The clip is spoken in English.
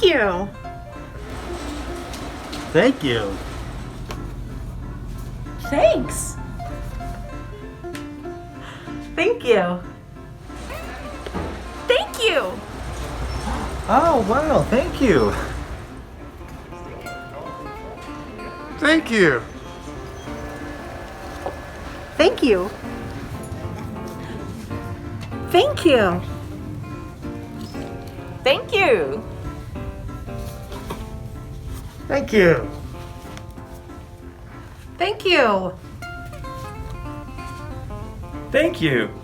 you. Thank you. Thanks. Thank you. Thank you. Oh, wow, thank you. Thank you. Thank you. Thank you. Thank you. Thank you. Thank you. Thank you.